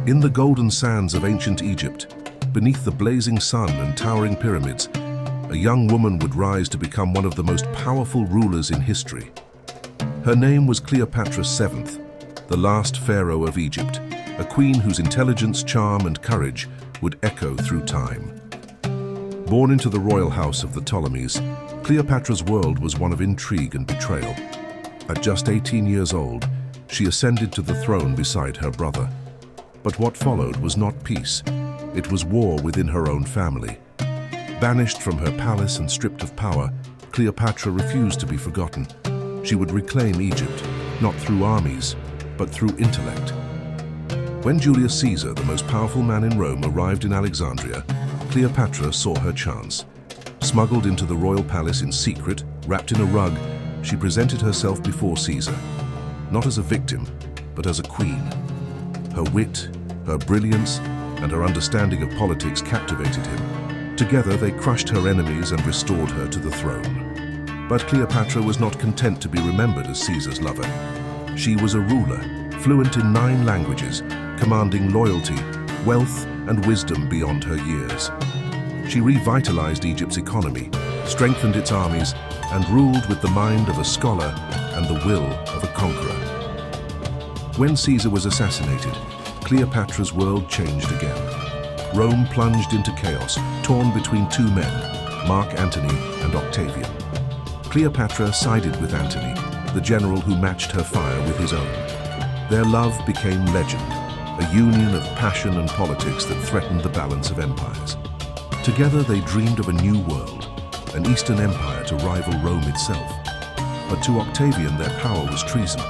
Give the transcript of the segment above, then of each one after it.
In the golden sands of ancient Egypt, beneath the blazing sun and towering pyramids, a young woman would rise to become one of the most powerful rulers in history. Her name was Cleopatra VII, the last pharaoh of Egypt, a queen whose intelligence, charm, and courage would echo through time. Born into the royal house of the Ptolemies, Cleopatra's world was one of intrigue and betrayal. At just 18 years old, she ascended to the throne beside her brother. But what followed was not peace. It was war within her own family. Banished from her palace and stripped of power, Cleopatra refused to be forgotten. She would reclaim Egypt, not through armies, but through intellect. When Julius Caesar, the most powerful man in Rome, arrived in Alexandria, Cleopatra saw her chance. Smuggled into the royal palace in secret, wrapped in a rug, she presented herself before Caesar, not as a victim, but as a queen. Her wit, her brilliance, and her understanding of politics captivated him. Together they crushed her enemies and restored her to the throne. But Cleopatra was not content to be remembered as Caesar's lover. She was a ruler, fluent in 9 languages, commanding loyalty, wealth, and wisdom beyond her years. She revitalized Egypt's economy, strengthened its armies, and ruled with the mind of a scholar and the will of a conqueror. When Caesar was assassinated, Cleopatra's world changed again. Rome plunged into chaos, torn between 2 men, Mark Antony and Octavian. Cleopatra sided with Antony, the general who matched her fire with his own. Their love became legend, a union of passion and politics that threatened the balance of empires. Together they dreamed of a new world, an Eastern empire to rival Rome itself. But to Octavian their power was treason.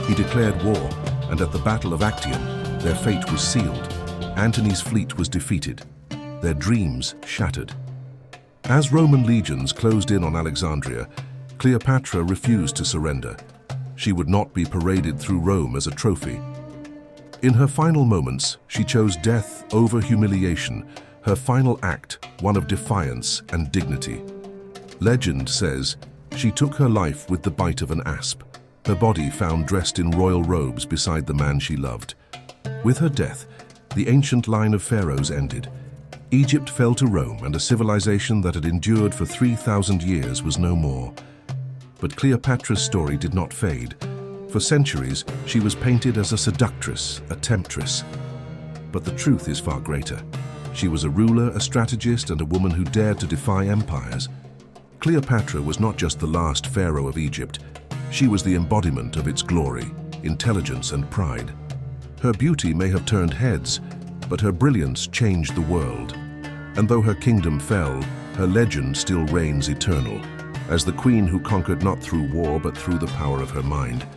He declared war, and at the Battle of Actium, their fate was sealed. Antony's fleet was defeated, their dreams shattered. As Roman legions closed in on Alexandria, Cleopatra refused to surrender. She would not be paraded through Rome as a trophy. In her final moments, she chose death over humiliation, her final act one of defiance and dignity. Legend says she took her life with the bite of an asp, her body found dressed in royal robes beside the man she loved. With her death, the ancient line of pharaohs ended. Egypt fell to Rome, and a civilization that had endured for 3,000 years was no more. But Cleopatra's story did not fade. For centuries, she was painted as a seductress, a temptress. But the truth is far greater. She was a ruler, a strategist, and a woman who dared to defy empires. Cleopatra was not just the last pharaoh of Egypt. She was the embodiment of its glory, intelligence, and pride. Her beauty may have turned heads, but her brilliance changed the world. And though her kingdom fell, her legend still reigns eternal, as the queen who conquered not through war but through the power of her mind.